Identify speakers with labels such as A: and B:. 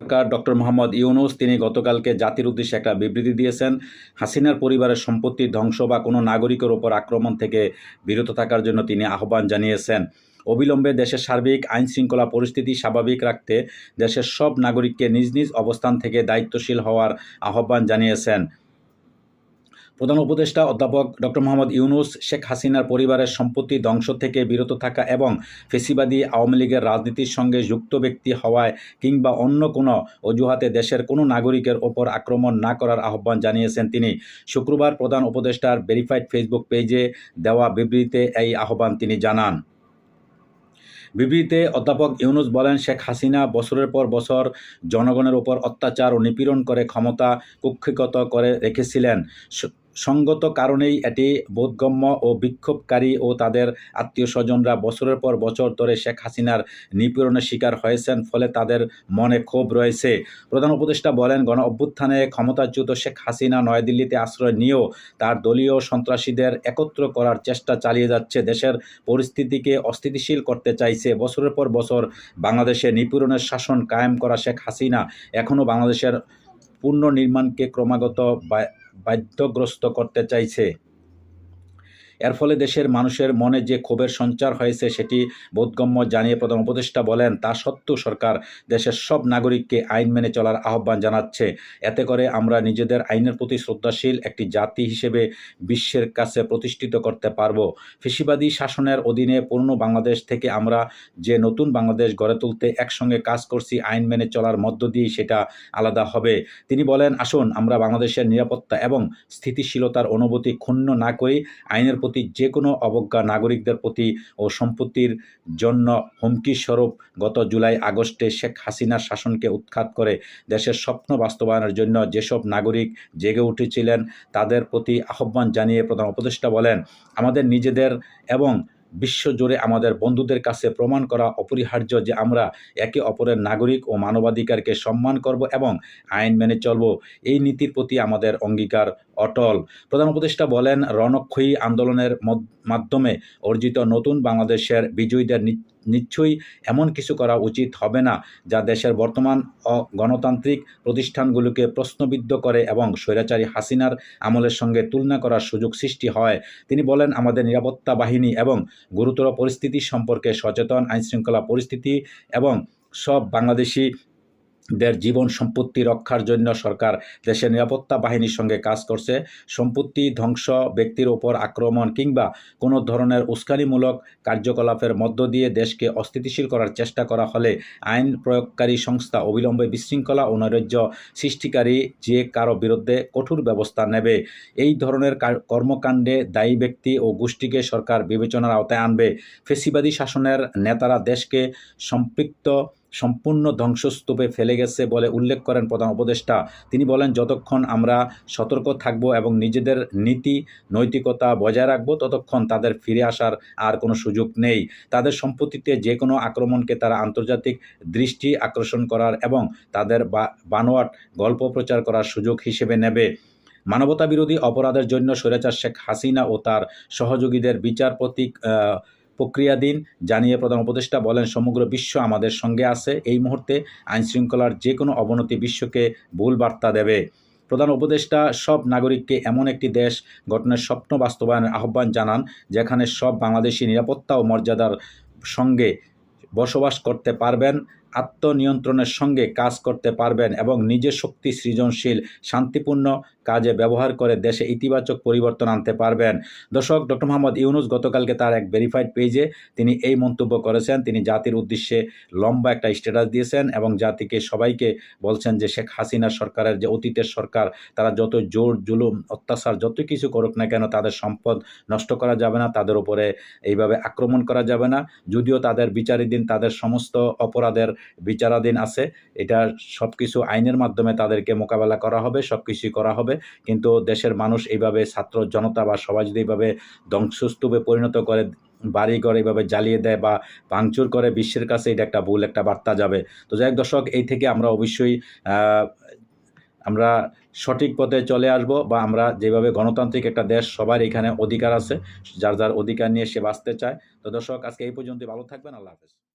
A: সরকার doctor Mohammad Yunus তিনি গতকালকে জাতির উদ্দেশ্যে একটা বিবৃতি দিয়েছেন। হাসিনার পরিবারের সম্পত্তি ধ্বংস বা কোনো নাগরিকের ওপর আক্রমণ থেকে বিরত থাকার জন্য তিনি আহ্বান জানিয়েছেন। অবিলম্বে দেশের সার্বিক আইনশৃঙ্খলা পরিস্থিতি স্বাভাবিক রাখতে দেশের সব নাগরিককে নিজ নিজ অবস্থান থেকে দায়িত্বশীল হওয়ার আহ্বান জানিয়েছেন। প্রধান উপদেষ্টা অধ্যাপক ডক্টর মোহাম্মদ ইউনূস শেখ হাসিনার পরিবারের সম্পত্তি ধ্বংস থেকে বিরত থাকা এবং ফ্যাসিবাদী আওয়ামী লীগের রাজনীতির সঙ্গে যুক্ত ব্যক্তি হওয়ায় কিংবা অন্য কোনো অজুহাতে দেশের কোনো নাগরিকের ওপর আক্রমণ না করার আহ্বান জানিয়েছেন তিনি। শুক্রবার প্রধান উপদেষ্টার ভেরিফাইড ফেসবুক পেজে দেওয়া বিবৃতিতে এই আহ্বান তিনি জানান। বিবৃতিতে অধ্যাপক ইউনূস বলেন, শেখ হাসিনা বছরের পর বছর জনগণের ওপর অত্যাচার ও নিপীড়ন করে ক্ষমতা কুক্ষিগত করে রেখেছিলেন। সঙ্গত কারণেই এটি বোধগম্য ও বিক্ষোভকারী ও তাদের আত্মীয়স্বজনরা বছরের পর বছর ধরে শেখ হাসিনার নিপীড়নের শিকার হয়েছেন, ফলে তাদের মনে ক্ষোভ রয়েছে। প্রধান উপদেষ্টা বলেন, গণ অভ্যুত্থানে ক্ষমতাচ্যুত শেখ হাসিনা নয়াদিল্লিতে আশ্রয় নিয়েও তার দলীয় সন্ত্রাসীদের একত্র করার চেষ্টা চালিয়ে যাচ্ছে, দেশের পরিস্থিতিকে অস্থিতিশীল করতে চাইছে। বছরের পর বছর বাংলাদেশে নিপীড়নের শাসন কায়েম করা শেখ হাসিনা এখনও বাংলাদেশের পুনর্নির্মাণকে ক্রমাগত বাধ্যগ্রস্ত করতে চাইছে। এর ফলে দেশের মানুষের মনে যে ক্ষোভের সঞ্চার হয়েছে সেটি বোধগম্য জানিয়ে প্রধান উপদেষ্টা বলেন, তা সত্ত্বেও সরকার দেশের সব নাগরিককে আইন মেনে চলার আহ্বান জানাচ্ছে। এতে করে আমরা নিজেদের আইনের প্রতি শ্রদ্ধাশীল একটি জাতি হিসেবে বিশ্বের কাছে প্রতিষ্ঠিত করতে পারব। ফ্যাসিবাদী শাসনের অধীনে পুরনো বাংলাদেশ থেকে আমরা যে নতুন বাংলাদেশ গড়ে তুলতে একসঙ্গে কাজ করছি, আইন মেনে চলার মধ্য দিয়েই সেটা আলাদা হবে। তিনি বলেন, আসুন আমরা বাংলাদেশের নিরাপত্তা এবং স্থিতিশীলতার অনুভূতি ক্ষুণ্ণ না করি। আইনের প্রতি যে কোনো অবজ্ঞা নাগরিকদের প্রতি ও সম্পত্তির জন্য হুমকিস্বরূপ। গত জুলাই আগস্টে শেখ হাসিনার শাসনকে উৎখাত করে দেশের স্বপ্ন বাস্তবায়নের জন্য যেসব নাগরিক জেগে উঠেছিলেন তাদের প্রতি আহ্বান জানিয়ে প্রধান উপদেষ্টা বলেন, আমাদের নিজেদের এবং বিশ্বজুড়ে আমাদের বন্ধুদের কাছে প্রমাণ করা অপরিহার্য যে আমরা একে অপরের নাগরিক ও মানবাধিকারকে সম্মান করব এবং আইন মেনে চলব। এই নীতির প্রতি আমাদের অঙ্গীকার অটল। প্রধান উপদেষ্টা বলেন, রণক্ষয়ী আন্দোলনের মাধ্যমে অর্জিত নতুন বাংলাদেশের বিজয়ীদের নিশ্চয়ই এমন কিছু করা উচিত হবে না যা দেশের বর্তমান গণতান্ত্রিক প্রতিষ্ঠানগুলোকে প্রশ্নবিদ্ধ করে এবং স্বৈরাচারী হাসিনার আমলের সঙ্গে তুলনা করার সুযোগ সৃষ্টি হয়। তিনি বলেন, আমাদের নিরাপত্তা বাহিনী এবং গুরুতর পরিস্থিতি সম্পর্কে সচেতন, আইনশৃঙ্খলা পরিস্থিতি এবং সব বাংলাদেশি দের জীবন সম্পত্তি রক্ষার জন্য সরকার দেশের নিরাপত্তা বাহিনীর সঙ্গে কাজ করছে। সম্পত্তি ধ্বংস, ব্যক্তির ওপর আক্রমণ কিংবা কোনো ধরনের উস্কানিমূলক কার্যকলাপের মধ্য দিয়ে দেশকে অস্থিতিশীল করার চেষ্টা করা হলে আইন প্রয়োগকারী সংস্থা অবিলম্বে বিশৃঙ্খলা ও নৈরাজ্য সৃষ্টিকারী যে কারো বিরুদ্ধে কঠোর ব্যবস্থা নেবে। এই ধরনের কর্মকাণ্ডে দায়ী ব্যক্তি ও গোষ্ঠীকে সরকার বিবেচনার আওতায় আনবে। ফ্যাসিবাদী শাসনের নেতারা দেশকে সম্পূর্ণ ধ্বংসস্তূপে ফেলে গেছে বলে উল্লেখ করেন প্রধান উপদেষ্টা। তিনি বলেন, যতক্ষণ আমরা সতর্ক থাকব এবং নিজেদের নীতি নৈতিকতা বজায় রাখব ততক্ষণ তাদের ফিরে আসার আর কোনো সুযোগ নেই। তাদের সম্পত্তিতে যে কোনো আক্রমণকে তারা আন্তর্জাতিক দৃষ্টি আকর্ষণ করার এবং তাদের বানোয়াট গল্প প্রচার করার সুযোগ হিসেবে নেবে। মানবতাবিরোধী অপরাধের জন্য স্বৈরাচার শেখ হাসিনা ও তার সহযোগীদের বিচার প্রক্রিয়াধীন জানিয়ে প্রধান উপদেষ্টা বলেন, সমগ্র বিশ্ব আমাদের সঙ্গে আছে। এই মুহূর্তে আইনশৃঙ্খলার যে কোনো অবনতি বিশ্বকে ভুল বার্তা দেবে। প্রধান উপদেষ্টা সব নাগরিককে এমন একটি দেশ গঠনের স্বপ্ন বাস্তবায়নের আহ্বান জানান যেখানে সব বাংলাদেশি নিরাপত্তা ও মর্যাদার সঙ্গে বসবাস করতে পারবেন, আত্মনিয়ন্ত্রণের সঙ্গে কাজ করতে পারবেন এবং নিজের শক্তি সৃজনশীল শান্তিপূর্ণ কাজে ব্যবহার করে দেশে ইতিবাচক পরিবর্তন আনতে পারবেন। দর্শক, ডক্টর মোহাম্মদ ইউনূস গতকালকে তার এক ভেরিফাইড পেজে তিনি এই মন্তব্য করেছেন। তিনি জাতির উদ্দেশ্যে লম্বা একটা স্ট্যাটাস দিয়েছেন এবং জাতিকে সবাইকে বলছেন যে শেখ হাসিনা সরকারের যে অতীতের সরকার, তারা যত জোর জুলুম অত্যাচার যত কিছু করুক না কেন তাদের সম্পদ নষ্ট করা যাবে না, তাদের উপরে এইভাবে আক্রমণ করা যাবে না। যদিও তাদের বিচারাধীন, তাদের সমস্ত অপরাধের বিচারাধীন আছে, এটা সব কিছু আইনের মাধ্যমে তাদেরকে মোকাবেলা করা হবে, সব কিছুই করা হবে। কিন্তু দেশের মানুষ এইভাবে ছাত্র জনতা বা সবাই যদি এইভাবে ধ্বংসস্তূপে পরিণত করে বাড়িঘর এইভাবে জ্বালিয়ে দেয় বা ভাঙচুর করে, বিশ্বের কাছে এটা একটা ভুল একটা বার্তা যাবে। তো যাই হোক দর্শক, এই থেকে আমরা অবশ্যই আমরা সঠিক পথে চলে আসব বা আমরা যেভাবে গণতান্ত্রিক একটা দেশ, সবার এখানে অধিকার আছে, যার যার অধিকার নিয়ে সে বাঁচতে চায়। তো দর্শক, আজকে এই পর্যন্ত, ভালো থাকবেন, আল্লাহ হাফেজ।